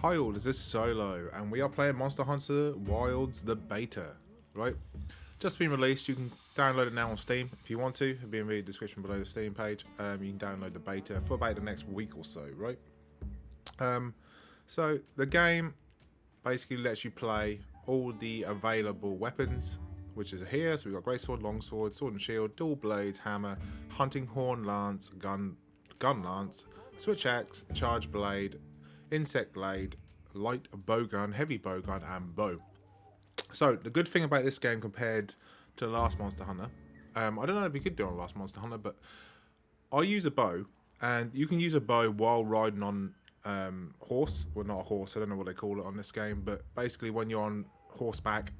Hi all, this is Solo, and we are playing Monster Hunter Wilds the beta, right? Just been released, you can download it now on Steam if you want to. It'll be in the description below the Steam page. You can download the beta for about the next week or so, right? So the game basically lets you play all the available weapons, which is here. So we've got greatsword, longsword, sword and shield, dual blades, hammer, hunting horn, lance, gun lance, switch axe, charge blade, insect blade, light bowgun, heavy bowgun, and bow. So the good thing about this game compared to the last Monster Hunter, I don't know if you could do it on last Monster Hunter, but I use a bow, and you can use a bow while riding on horse. Well, not a horse, I don't know what they call it on this game, but basically when you're on horseback,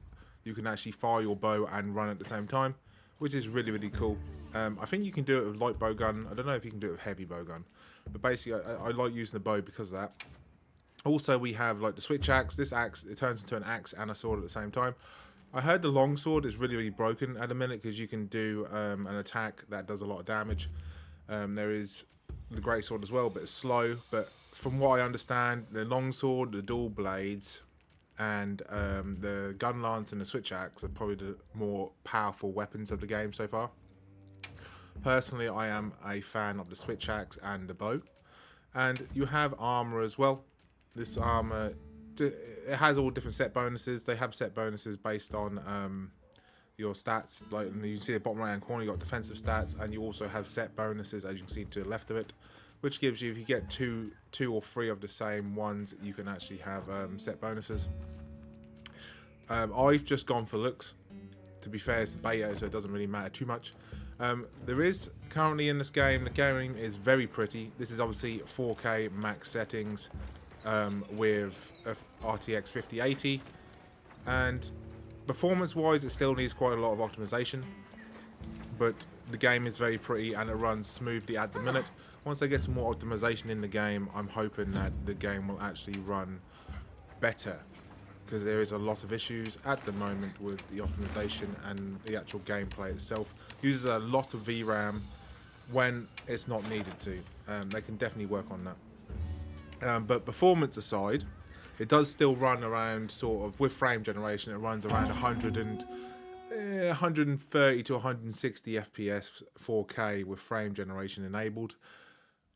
you can actually fire your bow and run at the same time, which is really, really cool. I think you can do it with light bowgun. I don't know if you can do it with heavy bowgun, but basically I like using the bow because of that. Also, we have like the switch axe. This axe, it turns into an axe and a sword at the same time. I heard the long sword is really, really broken at the minute because you can do an attack that does a lot of damage. There is the great sword as well, but it's slow. But from what I understand, the long sword, the dual blades, and the gun lance and the switch axe are probably the more powerful weapons of the game so far. Personally, I am a fan of the switch axe and the bow. And you have armor as well. This armor, it has all different set bonuses. They have set bonuses based on your stats. Like you can see the bottom right hand corner, you got defensive stats, and you also have set bonuses, as you can see to the left of it, which gives you, if you get two or three of the same ones, you can actually have set bonuses. I've just gone for looks. To be fair, it's the beta, so it doesn't really matter too much. There is currently in this game, the game is very pretty. This is obviously 4K max settings with a RTX 5080, and performance wise it still needs quite a lot of optimization, but the game is very pretty and it runs smoothly at the minute. Once they get some more optimization in the game, I'm hoping that the game will actually run better, because there is a lot of issues at the moment with the optimization, and the actual gameplay itself uses a lot of VRAM when it's not needed to. They can definitely work on that. But performance aside, it does still run around, sort of, with frame generation, it runs around 130 to 160 FPS 4K with frame generation enabled.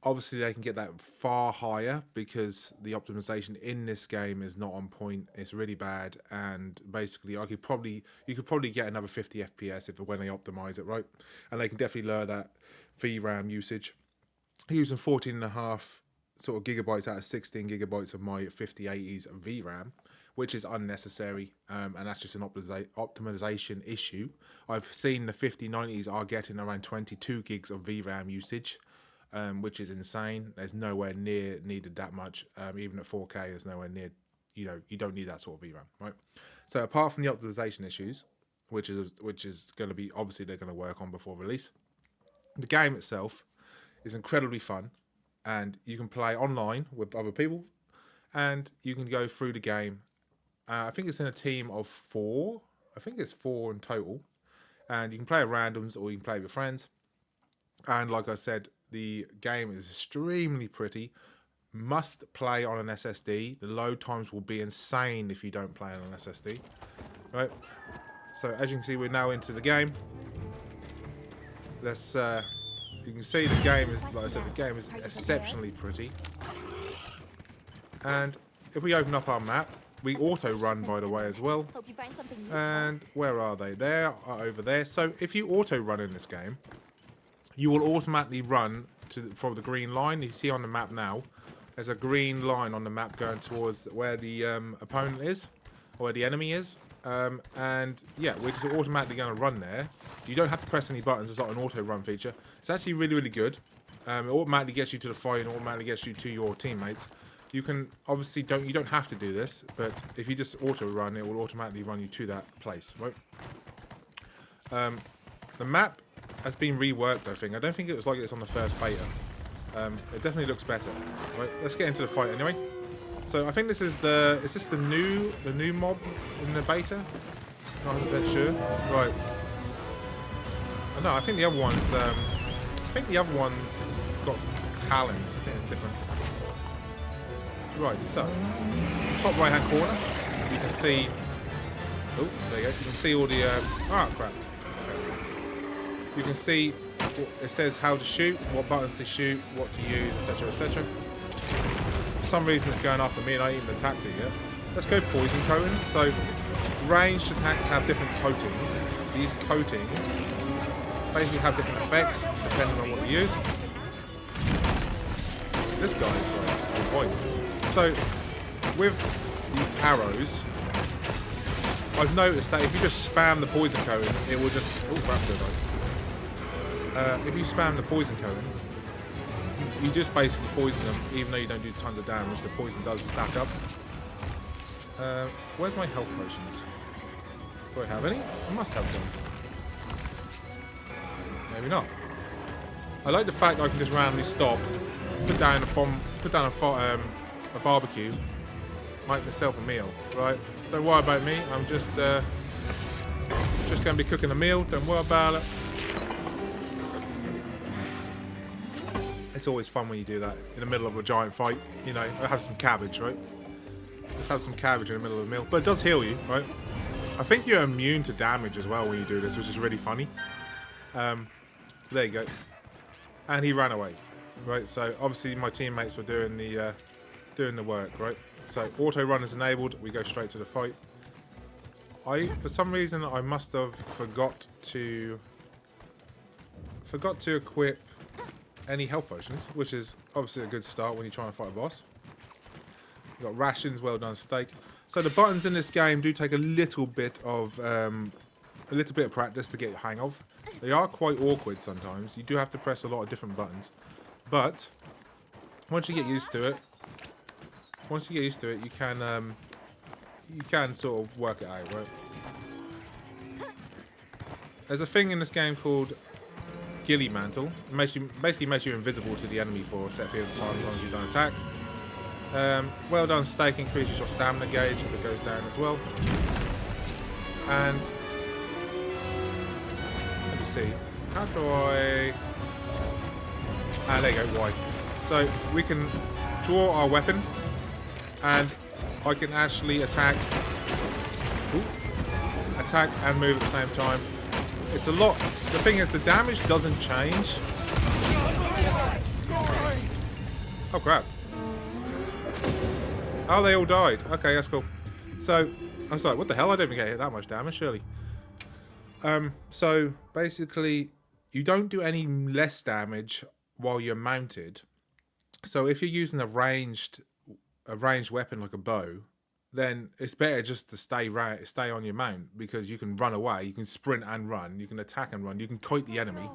Obviously, they can get that far higher because the optimization in this game is not on point. It's really bad, and basically, you could probably get another 50 FPS when they optimize it, right? And they can definitely lower that VRAM usage. Using 14.5 sort of gigabytes out of 16 gigabytes of my 5080's VRAM, which is unnecessary, and that's just an optimization issue. I've seen the 5090s are getting around 22 gigs of VRAM usage, which is insane. There's nowhere near needed that much. Even at 4K, there's nowhere near, you don't need that sort of VRAM, right? So apart from the optimization issues, which is going to be, obviously they're going to work on before release, the game itself is incredibly fun, and you can play online with other people, and you can go through the game. I think it's in a team of 4. I think it's 4 in total, and you can play at randoms or you can play with your friends. And like I said, the game is extremely pretty. Must play on an SSD. The load times will be insane if you don't play on an SSD. Right. So as you can see, we're now into the game. Let's. You can see the game is, like I said, the game is exceptionally pretty. And if we open up our map, we auto run, by the way, as well. And where are they? They are over there. So if you auto run in this game, you will automatically run for the green line. You see on the map now, there's a green line on the map going towards where the opponent is, or where the enemy is. And yeah, we're just automatically going to run there. You don't have to press any buttons. It's not an auto run feature. It's actually really, really good. It automatically gets you to the fight and automatically gets you to your teammates. You can obviously you don't have to do this, but if you just auto run, it will automatically run you to that place, right? The map has been reworked, I think. I don't think it was like this on the first beta. It definitely looks better. Right, let's get into the fight anyway. So I think this is is this the new mob in the beta? Not 100% sure. Right. No, I think the other ones got talons. I think it's different. Right, so top right hand corner, you can see. Oh, there you go. You can see all the. Ah, crap. Okay. You can see it says how to shoot, what buttons to shoot, what to use, etc., etc. For some reason, it's going after me, and I ain't even attacked it yet. Let's go poison coating. So, ranged attacks have different coatings. These coatings basically have different effects depending on what you use. This guy's like on point. So, with the arrows, I've noticed that if you just spam the poison coating, it will just. Oh, crap, if you spam the poison coating, you just basically poison them, even though you don't do tons of damage. The poison does stack up. Where's my health potions? Do I have any? I must have some. Maybe not. I like the fact that I can just randomly stop, put down a barbecue, make myself a meal. Right? Don't worry about me. I'm just going to be cooking a meal. Don't worry about it. It's always fun when you do that in the middle of a giant fight. You know, I have some cabbage, right? Just have some cabbage in the middle of a meal. But it does heal you, right? I think you're immune to damage as well when you do this, which is really funny. There you go. And he ran away, right? So obviously my teammates were doing the work, right? So auto run is enabled. We go straight to the fight. For some reason, I must have forgot to equip any health potions, which is obviously a good start when you're trying to fight a boss. You've got rations, well done steak. So the buttons in this game do take a little bit of practice to get the hang of. They are quite awkward sometimes. You do have to press a lot of different buttons, but once you get used to it, you can sort of work it out, right? There's a thing in this game called Ghillie Mantle. It basically makes you invisible to the enemy for a set period of time as long as you don't attack. Well done steak increases your stamina gauge if it goes down as well. And let me see. How do I... Ah, there you go, Y. So we can draw our weapon, and I can actually attack and move at the same time. It's a lot. The thing is, the damage doesn't change. Oh crap. Oh, they all died. Okay, that's cool. So, I was like, what the hell? I don't even get hit that much damage, surely. So, basically, you don't do any less damage while you're mounted. So, if you're using a ranged weapon like a bow, then it's better just to stay on your mount, because you can run away, you can sprint and run, you can attack and run, you can kite the enemy.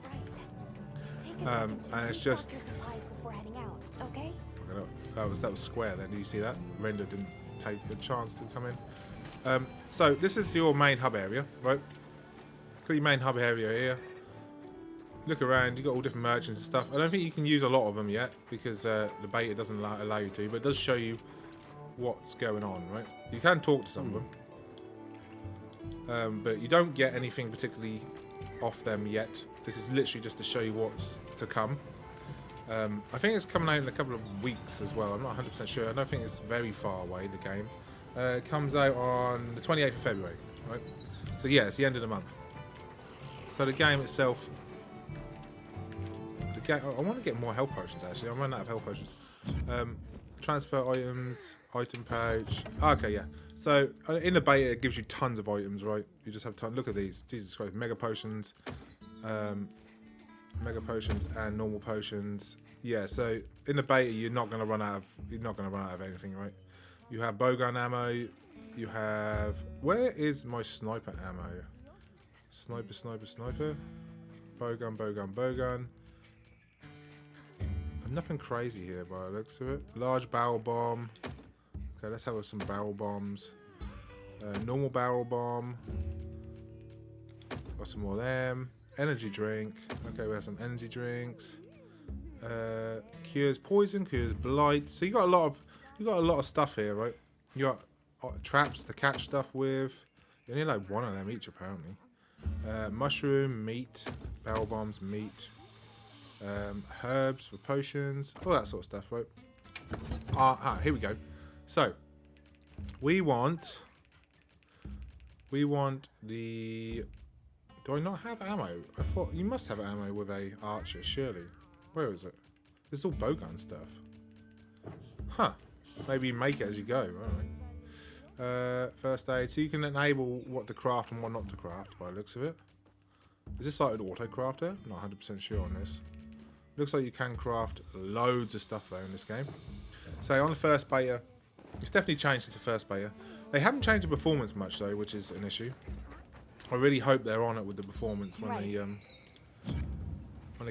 And it's just... That was square then, do you see that? Render didn't take a chance to come in. So this is your main hub area, right? Got your main hub area here. Look around, you've got all different merchants and stuff. I don't think you can use a lot of them yet, because the beta doesn't allow you to, but it does show you what's going on, right? You can talk to some of them, but you don't get anything particularly off them yet. This is literally just to show you what's to come. I think it's coming out in a couple of weeks as well. I'm not 100% sure. I don't think it's very far away, the game. It comes out on the 28th of February, right? So yeah, it's the end of the month. So the game itself... I want to get more health potions, actually. I'm running out of health potions. Transfer items, item pouch. Okay, yeah. So in the beta, it gives you tons of items, right? You just have tons. Look at these. Jesus Christ, mega potions, and normal potions. Yeah. So in the beta, you're not gonna run out of anything, right? You have bowgun ammo. You have. Where is my sniper ammo? Sniper. Bowgun. Nothing crazy here by the looks of it. Large barrel bomb. Okay, let's have some barrel bombs. Normal barrel bomb. Got some more of them. Energy drink. Okay, we have some energy drinks. Cures poison, cures blight. So you got a lot of stuff here, right? You got traps to catch stuff with. You need like one of them each apparently. Mushroom, meat, barrel bombs, meat. Herbs for potions, all that sort of stuff, right? Here we go. So we want the. Do I not have ammo? I thought you must have ammo with a archer, surely. Where is it? This is all bowgun stuff. Huh. Maybe you make it as you go. Alright. First aid. So you can enable what to craft and what not to craft by the looks of it. Is this like an auto crafter? I'm not 100% sure on this. Looks like you can craft loads of stuff though in this game. So on the first beta, it's definitely changed since the first beta. They haven't changed the performance much though, which is an issue. I really hope they're on it with the performance when they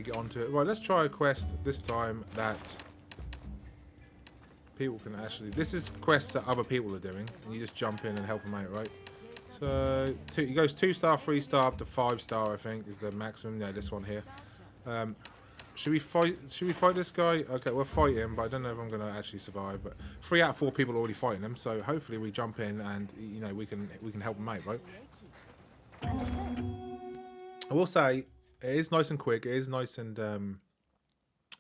get onto it. Right, let's try a quest this time that people can actually. This is quests that other people are doing, and you just jump in and help them out, right? So it goes 2-star, 3-star up to 5-star. I think is the maximum. Yeah, this one here. Should we fight? Should we fight this guy? Okay, we'll fight him, but I don't know if I'm going to actually survive. But 3 out of 4 people are already fighting him, so hopefully we jump in and we can help him out, right? Understood. I will say it is nice and quick. It is nice and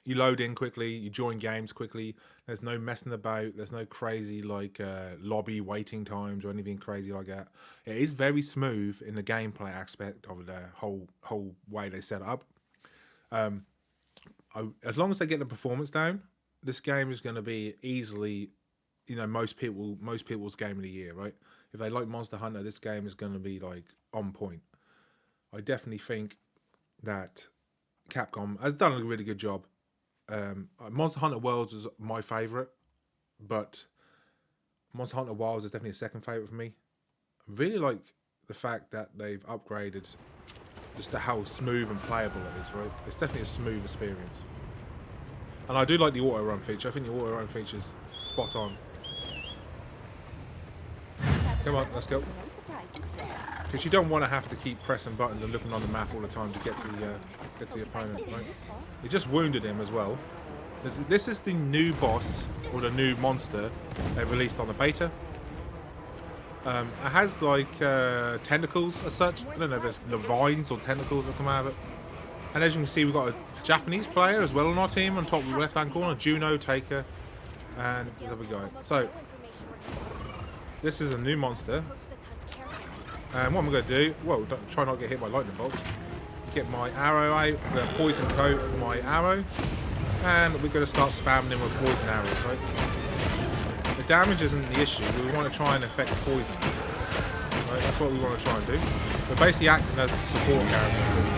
you load in quickly. You join games quickly. There's no messing about. There's no crazy like lobby waiting times or anything crazy like that. It is very smooth in the gameplay aspect of the whole way they set it up. As long as they get the performance down, this game is going to be easily, most people's game of the year, right? If they like Monster Hunter, this game is going to be like on point. I definitely think that Capcom has done a really good job. Monster Hunter Worlds is my favourite, but Monster Hunter Wilds is definitely a second favourite for me. I really like the fact that they've upgraded just to how smooth and playable it is, right? It's definitely a smooth experience. And I do like the auto run feature. I think the auto run feature is spot on. Come on, let's go. Because you don't want to have to keep pressing buttons and looking on the map all the time to get to the opponent, right? You just wounded him as well. This is the new boss, or the new monster they released on the beta. It has like tentacles as such. I don't know if there's the vines or tentacles that come out of it. And as you can see, we've got a Japanese player as well on our team on top of the left hand corner, Juno, Taker, and the other guy. So this is a new monster. And what I'm going to do, try not to get hit by lightning bolts. Get my arrow out, I'm going to poison coat my arrow, and we're going to start spamming him with poison arrows, right? The damage isn't the issue, we want to try and affect poison. Right? That's what we want to try and do. We're basically acting as support characters.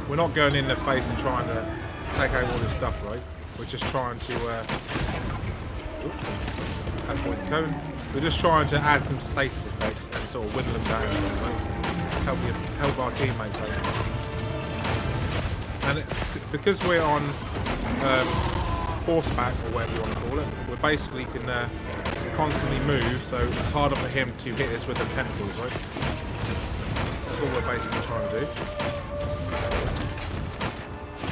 We're not going in the face and trying to take out all this stuff, right? We're just trying to add poison coat. We're just trying to add some status effects and sort of whittle them down, right? Help our teammates out. And because we're on horseback, or whatever you want to call it, we basically can constantly move, so it's harder for him to hit us with the tentacles, right? That's what we're basically trying to do.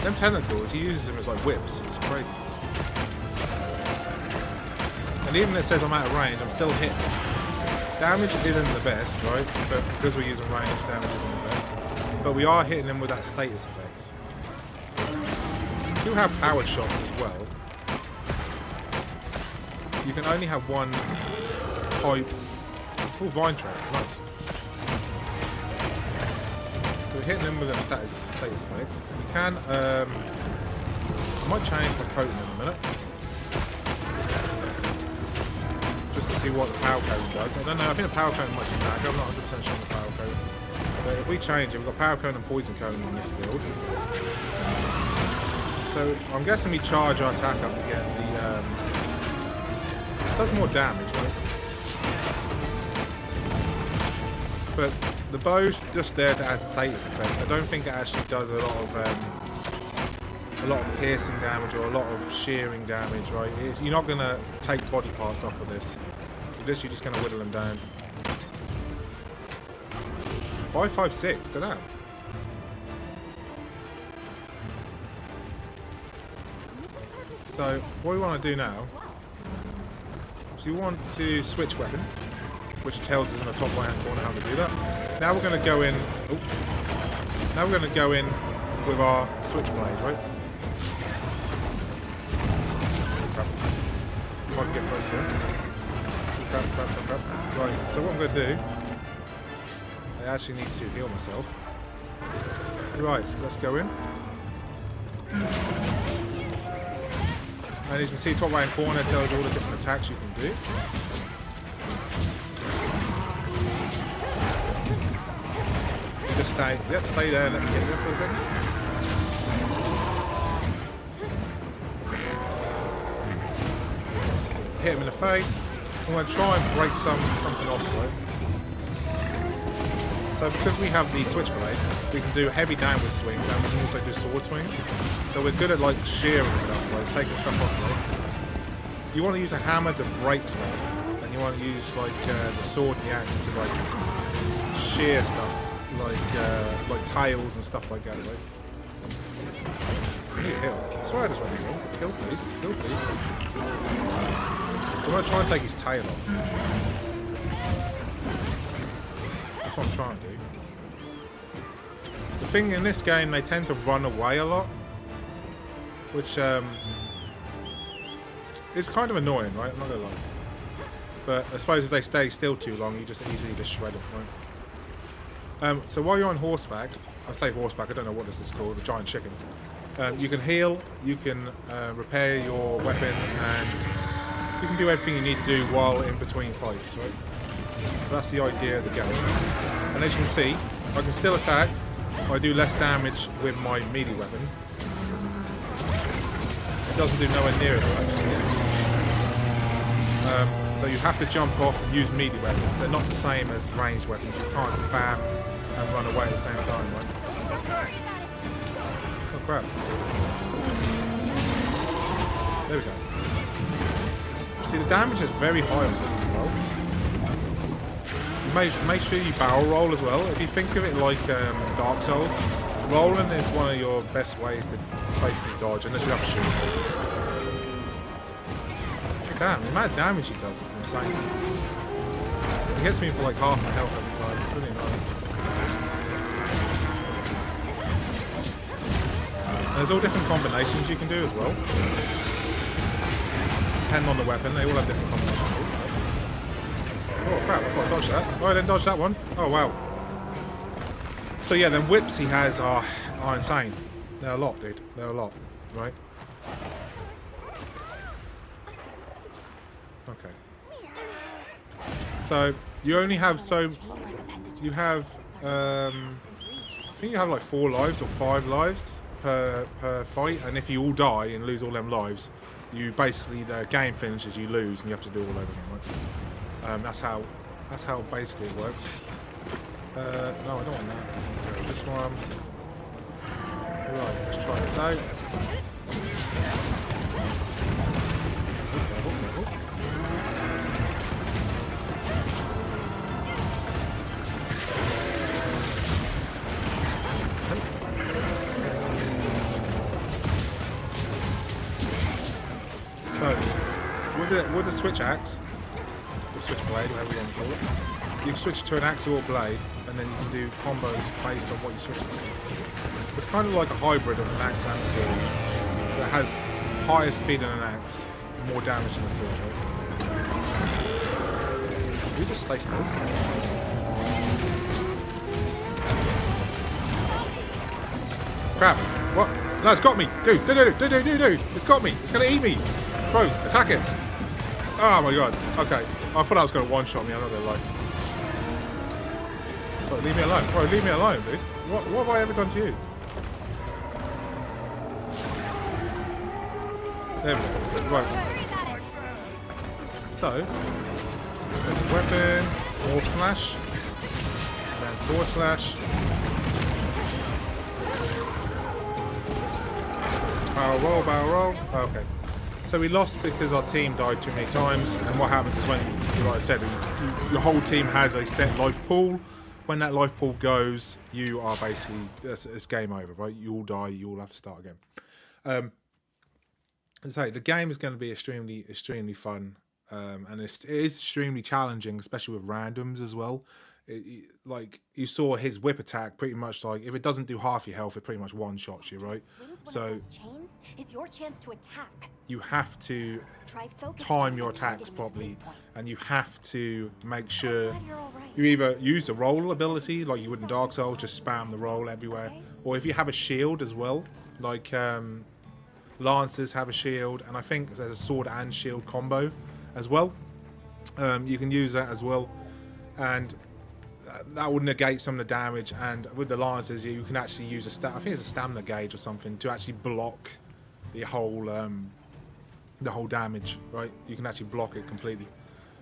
Them tentacles, he uses them as like whips. It's crazy. And even if it says I'm out of range, I'm still hitting. Damage isn't the best, right? But because we're using range, damage isn't the best. But we are hitting them with that status effects. You do have powered shots as well. You can only have one type. Oh, vine trap, nice. So we're hitting them with them status effects. You can, I might change my coat in a minute. Just to see what the power cone does. I don't know, I think the power cone might stack. I'm not 100% sure on the power cone. But if we change it, we've got power cone and poison cone on this build. So I'm guessing we charge our attack up to get the it does more damage, right? But the bow's just there to add status effect. I don't think it actually does a lot of piercing damage or a lot of shearing damage, right? You're not gonna take body parts off of this. You're literally just gonna whittle them down. 556, go down. So what we want to do now is you want to switch weapon, which tells us in the top right hand corner how to do that. Now we're going to go in. Now we're going to go in with our switchblade, right? My I can get close to him. Crap. Right, so what I'm going to do, I actually need to heal myself. Right, let's go in. And as you can see, top right corner tells you all the different attacks you can do. You just stay there, let me get there for a second. Hit him in the face. I'm going to try and break something off, right? So because we have the switchblade, we can do heavy downward swings and we can also do sword swings. So we're good at like shearing stuff, like taking stuff off, right? You want to use a hammer to break stuff, and you want to use like the sword and the axe to like shear stuff, like tails and stuff like that, right? I need a hill. I swear I just want a hill. Hill please. I'm going to try and take his tail off. That's what I'm trying to do. The thing in this game, they tend to run away a lot, which is kind of annoying, right? I'm not gonna lie. But I suppose if they stay still too long, you just easily just shred them, right? So while you're on horseback, I say horseback, I don't know what this is called, the giant chicken. You can heal, you can repair your weapon, and you can do everything you need to do while in between fights, right? That's the idea of the game. And as you can see, I can still attack. I do less damage with my melee weapon. It doesn't do nowhere near as much. So you have to jump off and use melee weapons. They're not the same as ranged weapons. You can't spam and run away at the same time, right? Oh crap. There we go. See, the damage is very high on this as well. Make sure you barrel roll as well. If you think of it like Dark Souls, rolling is one of your best ways to basically dodge, unless you have a shield. Damn, the amount of damage he does is insane. He hits me for like half my health every time. It's really annoying. And there's all different combinations you can do as well. Depending on the weapon, they all have different combinations. Oh crap, I've got to dodge that. Oh, I didn't dodge that one. Oh wow. So yeah, then whips he has are insane. They're a lot, dude. They're a lot, right? Okay. So you only have you have I think you have like 4 lives or 5 lives per fight, and if you all die and lose all them lives, you basically the game finishes, you lose, and you have to do it all over again, right? That's how basically it works. No, I don't want that. This one. Right, let's try this out. So, with the switch axe, switchblade, whatever you want to call it, you can switch it to an axe or blade, and then you can do combos based on what you switch it to. It's kind of like a hybrid of an axe and a sword that has higher speed than an axe, and more damage than a sword. Right? You just stay still. Crap! What? No, it's got me! Dude! It's got me! It's gonna eat me! Bro, attack it! Oh my god, okay. I thought I was going to one-shot me, I'm not going to lie. Bro, leave me alone. Bro, leave me alone, dude. What have I ever done to you? There we go. Right. So, weapon, orb slash, then sword slash. Barrel roll. Okay. So we lost because our team died too many times, and what happens is when, like I said, your whole team has a set life pool. When that life pool goes, you are basically, it's game over, right? You all die, you all have to start again. As I say, the game is going to be extremely fun. and it is extremely challenging, especially with randoms as well. Like you saw his whip attack, pretty much like if it doesn't do half your health, it pretty much one shots you, right? Swings one of So those chains is your chance to attack. you have to Try focus time on your attacks targeting its properly, weak points. and you have to make sure Glad you're all right. you either use the roll ability like you would in Dark Souls, just spam the roll everywhere, or if you have a shield as well, like Lancers have a shield, and I think there's a sword and shield combo as well. You can use that as well, and that will negate some of the damage. And with the Lancers, you can actually use I think it's a stamina gauge or something to actually block the whole damage. Right, you can actually block it completely,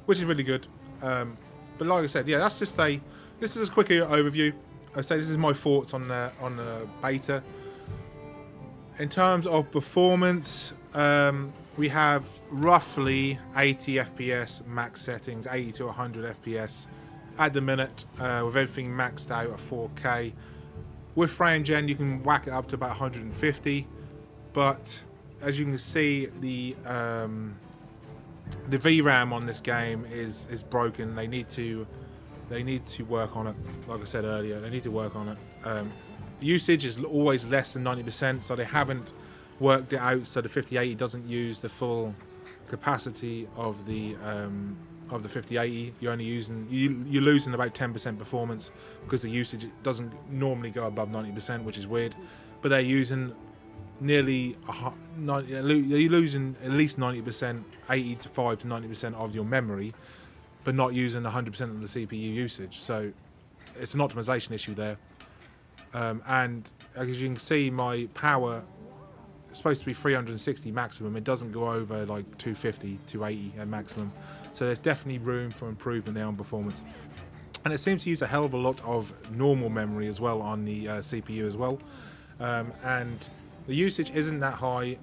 which is really good. But like I said, yeah, this is a quick overview. I say this is my thoughts on the beta. In terms of performance, we have roughly 80 FPS max settings, 80 to 100 FPS at the minute, with everything maxed out at 4K. With frame gen, you can whack it up to about 150, but as you can see, the VRAM on this game is broken. They need to work on it. Like I said earlier, they need to work on it. Usage is always less than 90%, so they haven't worked it out so the 5080 doesn't use the full capacity of the 5080. You're losing about 10% performance because the usage doesn't normally go above 90%, which is weird. But they're using nearly you're losing at least 90%, 85 to 90% of your memory, but not using 100% of the CPU usage. So it's an optimization issue there. And as you can see, my power is supposed to be 360 maximum. It doesn't go over like 250, 280 at maximum. So there's definitely room for improvement there on performance. And it seems to use a hell of a lot of normal memory as well on the CPU as well. And the usage isn't that high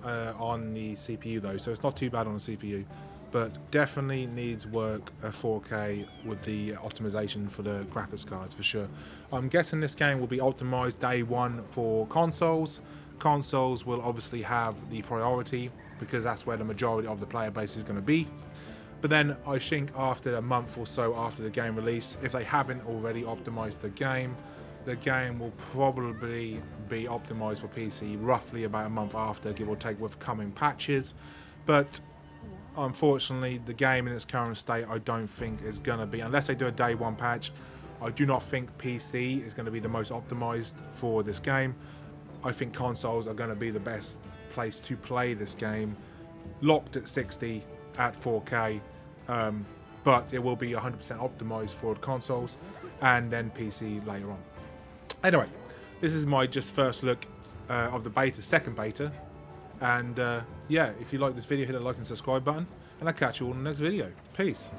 on the CPU though, so it's not too bad on the CPU. But definitely needs work 4K with the optimization for the graphics cards for sure. I'm guessing this game will be optimized day one for consoles. Consoles will obviously have the priority because that's where the majority of the player base is going to be. But then I think after a month or so after the game release, if they haven't already optimized the game will probably be optimized for PC roughly about a month after, give or take, with coming patches. But unfortunately, the game in its current state, I don't think is going to be, unless they do a day one patch, I do not think PC is going to be the most optimized for this game. I think consoles are going to be the best place to play this game, locked at 60 at 4K, but it will be 100% optimized for consoles and then PC later on. Anyway, this is my just first look of the beta, second beta. And yeah, if you like this video, hit the like and subscribe button, and I'll catch you all in the next video. Peace.